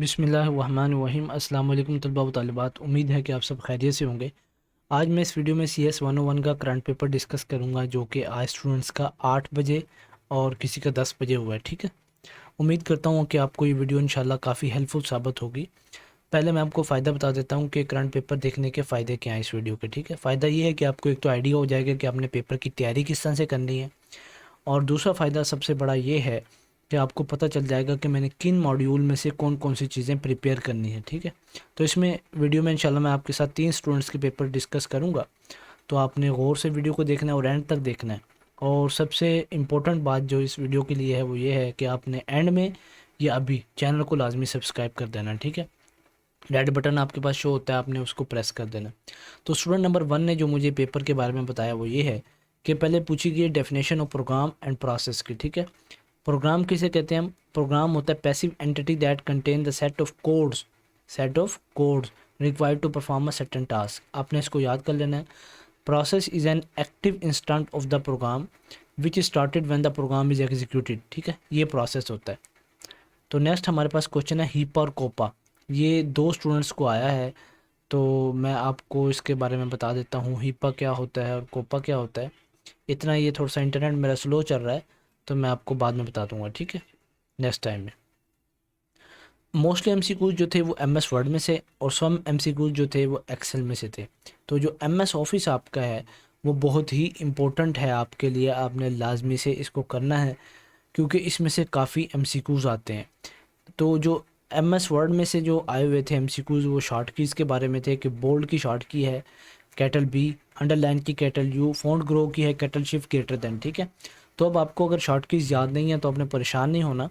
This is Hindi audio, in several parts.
बिस्मिल्लाहिर्रहमानिर्रहीम। अस्सलाम वालेकुम तलबा व तालिबात। उम्मीद है कि आप सब खैरियत से होंगे। आज मैं इस वीडियो में CS 101 का करंट पेपर डिस्कस करूंगा, जो कि आज स्टूडेंट्स का 8 बजे और किसी का 10 बजे हुआ है। ठीक है, उम्मीद करता हूँ कि आपको ये वीडियो इंशाल्लाह काफ़ी हेल्पफुल साबित होगी। पहले मैं आपको फ़ायदा बता देता हूँ कि करंट पेपर देखने के फ़ायदे क्या हैं इस वीडियो के। ठीक है, फ़ायदा ये है कि आपको एक तो आइडिया हो जाएगा कि आपने पेपर की तैयारी किस तरह से करनी है, और दूसरा फ़ायदा सबसे बड़ा ये है कि आपको पता चल जाएगा कि मैंने किन मॉड्यूल में से कौन कौन सी चीज़ें प्रिपेयर करनी है। ठीक है, तो इसमें वीडियो में इंशाल्लाह मैं आपके साथ 3 स्टूडेंट्स के पेपर डिस्कस करूँगा, तो आपने गौर से वीडियो को देखना है और एंड तक देखना है। और सबसे इम्पोर्टेंट बात जो इस वीडियो के लिए है वो ये है कि आपने एंड में या अभी चैनल को लाजमी सब्सक्राइब कर देना है। ठीक है, रेड बटन आपके पास शो होता है, आपने उसको प्रेस कर देना। तो स्टूडेंट नंबर 1 ने जो मुझे पेपर के बारे में बताया वो ये है कि पहले पूछी गई definition of program and process की। ठीक है, प्रोग्राम किसे कहते हैं हम? प्रोग्राम होता है passive entity that contain the set of codes required to perform a certain task. आपने इसको याद कर लेना है। Process is an active instant of the program which started when the program is executed. ठीक है, ये प्रोसेस होता है। तो नेक्स्ट हमारे पास क्वेश्चन है हीपा और कोपा। ये दो स्टूडेंट्स को आया है, तो मैं आपको इसके बारे में बता देता हूँ हीपा क्या होता है और कोपा क्या होता है। इतना, ये थोड़ा सा इंटरनेट मेरा स्लो चल रहा है, तो मैं आपको बाद में बता दूंगा। ठीक है, नेक्स्ट टाइम में। मोस्टली एमसीक्यूज जो थे वो MS वर्ड में से, और सम एमसीक्यूज जो थे वो एक्सेल में से थे। तो जो MS ऑफिस आपका है वो बहुत ही इम्पोर्टेंट है आपके लिए, आपने लाजमी से इसको करना है, क्योंकि इसमें से काफ़ी एमसीक्यूज आते हैं। तो जो MS वर्ड में से जो आए हुए थे एमसीक्यूज वो शॉर्ट कीज़ के बारे में थे कि बोल्ड की शॉर्ट की है कैटल B, अंडरलाइन की कैटल U, फ़ॉन्ट ग्रो की है कैटल शिफ्ट ग्रेटर देन। ठीक है, तो अब आपको अगर शॉर्ट कीज़ याद नहीं है तो आपने परेशान नहीं होना,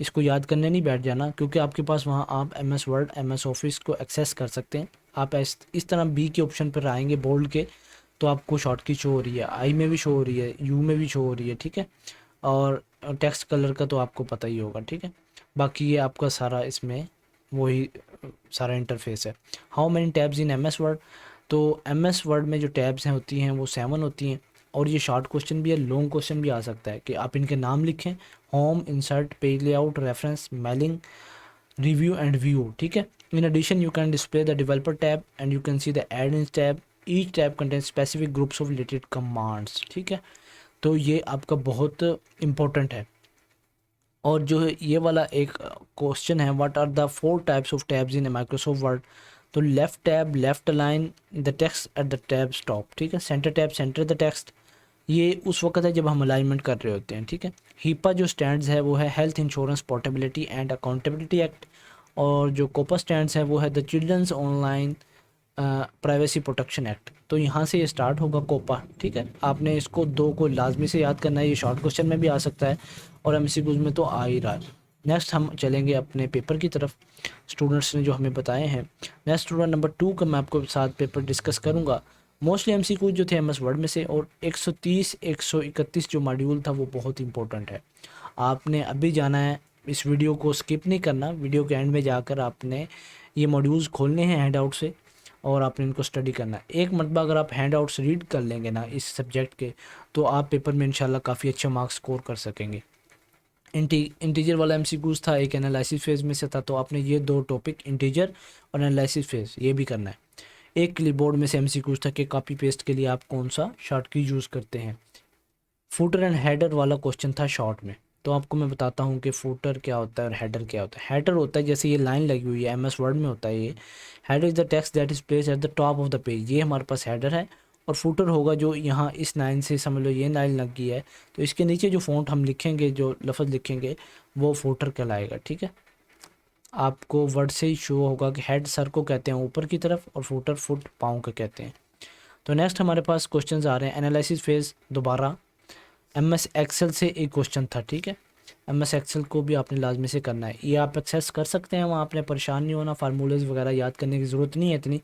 इसको याद करने नहीं बैठ जाना, क्योंकि आपके पास वहाँ आप MS वर्ड MS ऑफिस को एक्सेस कर सकते हैं। आप इस तरह B के ऑप्शन पर आएंगे बोल्ड के, तो आपको शॉर्ट की शो हो रही है, I में भी शो हो रही है, U में भी शो हो रही है। ठीक है, और टेक्स्ट कलर का तो आपको पता ही होगा। ठीक है, बाकी ये आपका सारा इसमें वही सारा इंटरफेस है। How many tabs in MS word? तो MS वर्ड में जो टैब्स हैं होती हैं वो 7 होती हैं, और ये शॉर्ट क्वेश्चन भी है, लॉन्ग क्वेश्चन भी आ सकता है कि आप इनके नाम लिखें। Home, insert, page layout, reference, mailing, review and view. ठीक है, in addition you can display the developer tab and you can see the add in tab. Each tab contain specific groups of related commands. ठीक है, तो ये आपका बहुत इम्पोर्टेंट है। और जो है ये वाला एक क्वेश्चन है, what are the 4 types of tabs in Microsoft Word? तो left tab, left align the text at the tab stop. ठीक है, centre tab, centre the text, ये उस वक्त है जब हम अलाइनमेंट कर रहे होते हैं। ठीक है, हीपा जो स्टैंड्स है वो है health insurance portability and accountability act, और जो कोपा स्टैंड्स है वो है the children's online privacy protection act. तो यहाँ से ये स्टार्ट होगा कोपा। ठीक है, आपने इसको दो को लाजमी से याद करना है, ये शॉर्ट क्वेश्चन में भी आ सकता है और MCQs में तो आ ही रहा है। नेक्स्ट हम चलेंगे अपने पेपर की तरफ, स्टूडेंट्स ने जो हमें बताए हैं। नेक्स्ट स्टूडेंट नंबर 2 का मैं आपको साथ पेपर डिस्कस करूँगा। मोस्टली MCQs जो थे MS वर्ड में से, और 130 131 जो मॉड्यूल था वो बहुत इंपॉर्टेंट है। आपने अभी जाना है, इस वीडियो को स्किप नहीं करना, वीडियो के एंड में जाकर आपने ये मॉड्यूल्स खोलने हैं हैंड आउट से, और आपने इनको स्टडी करना है। एक मरतबा अगर आप हैंड आउट्स रीड कर लेंगे ना इस सब्जेक्ट के, तो आप पेपर में इंशाल्लाह काफ़ी अच्छा मार्क्स स्कोर कर सकेंगे। इंटीजर वाला MCQs था, एक एनालिसिस फेज में से था, तो आपने ये दो टॉपिक इंटीजर और एनालिसिस फेज ये भी करना है। एक क्लिपबोर्ड में से MCQs था कि कॉपी पेस्ट के लिए आप कौन सा शॉर्ट की यूज़ करते हैं। फुटर एंड हेडर वाला क्वेश्चन था शॉर्ट में, तो आपको मैं बताता हूँ कि फुटर क्या होता है और हेडर क्या होता है। हेडर होता है जैसे ये लाइन लगी हुई है MS वर्ड में होता है ये। Header is the text that is place at the top of the page, ये हमारे पास हेडर है। और फुटर होगा जो यहाँ इस लाइन से, समझ लो ये लाइन लग गई है, तो इसके नीचे जो फ़ॉन्ट हम लिखेंगे, जो लफ्ज़ लिखेंगे, वो फुटर कहलाएगा। ठीक है, आपको वर्ड से ही शो होगा कि हेड सर को कहते हैं ऊपर की तरफ, और फुटर फुट पाँव को कहते हैं। तो नेक्स्ट हमारे पास क्वेश्चंस आ रहे हैं। एनालिसिस फेज दोबारा MS एक्सेल से एक क्वेश्चन था। ठीक है, MS एक्सेल को भी आपने लाजमी से करना है, ये आप एक्सेस कर सकते हैं, वहाँ आपने परेशान नहीं होना, फार्मूलेज वगैरह याद करने की ज़रूरत नहीं है इतनी।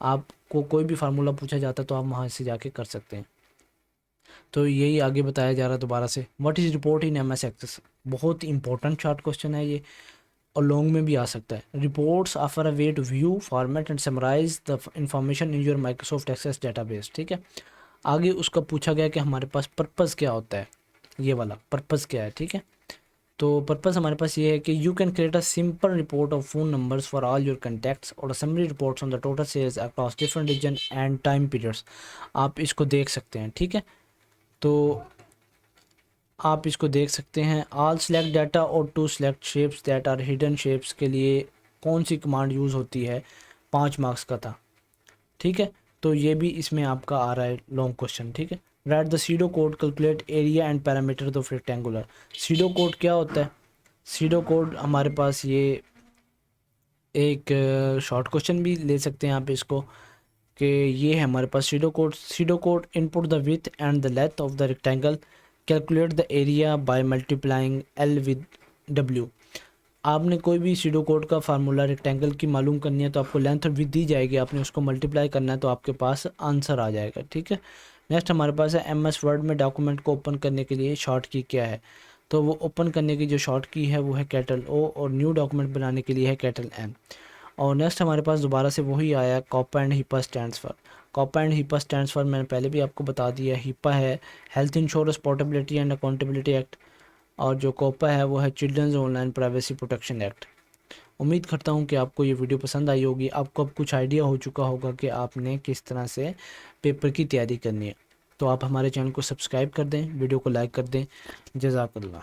आपको कोई भी फार्मूला पूछा जाता है तो आप वहाँ से जाके कर सकते हैं। तो यही आगे बताया जा रहा है दोबारा से। What is report in MS access? बहुत इंपॉर्टेंट शॉर्ट क्वेश्चन है ये, और लॉन्ग में भी आ सकता है। Reports offer a way to view, format and summarise the information in your Microsoft Access database. ठीक है, आगे उसका पूछा गया कि हमारे पास पर्पज़ क्या होता है, ये वाला पर्पज़ क्या है। ठीक है, तो पर्पस हमारे पास ये है कि you can create a simple report of phone numbers for all your contacts और summary reports on the total sales across different region and time periods. आप इसको देख सकते हैं, ठीक है। तो आप इसको देख सकते हैं। ऑल सेलेक्ट डाटा और to select shapes that are hidden shapes के लिए कौन सी कमांड यूज़ होती है, 5 मार्क्स का था, ठीक है। तो ये भी इसमें आपका आ रहा है लॉन्ग क्वेश्चन, ठीक है। Right the SIDO code calculate area and parameter of rectangular. SIDO code क्या होता है? सीडो कोड हमारे पास ये एक शॉर्ट क्वेश्चन भी ले सकते हैं आप इसको, कि ये है हमारे पास pseudo code. Pseudo code input the width and the length of the rectangle, calculate the area by multiplying L with W. आपने कोई भी सीडो कोड का फार्मूला रेक्टेंगल की मालूम करनी है तो आपको लेंथ और विड्थ दी जाएगी, आपने उसको मल्टीप्लाई करना है तो आपके पास आंसर आ जाएगा, ठीक है। नेक्स्ट हमारे पास है एमएस वर्ड में डॉक्यूमेंट को ओपन करने के लिए शॉर्ट की क्या है? तो वो ओपन करने की जो शॉर्ट की है वो है कैटल ओ, और न्यू डॉक्यूमेंट बनाने के लिए है कैटल एम। और नेक्स्ट हमारे पास दोबारा से वही आया, COPPA and HIPAA stands for. COPPA and HIPAA stands for मैंने पहले भी आपको बता दिया। हिपा है health insurance portability and accountability act, और जो कोपा है वो है children's online privacy protection act. उम्मीद करता हूँ कि आपको ये वीडियो पसंद आई होगी, आपको अब कुछ आइडिया हो चुका होगा कि आपने किस तरह से पेपर की तैयारी करनी है। तो आप हमारे चैनल को सब्सक्राइब कर दें, वीडियो को लाइक कर दें। जज़ाकल्लाह।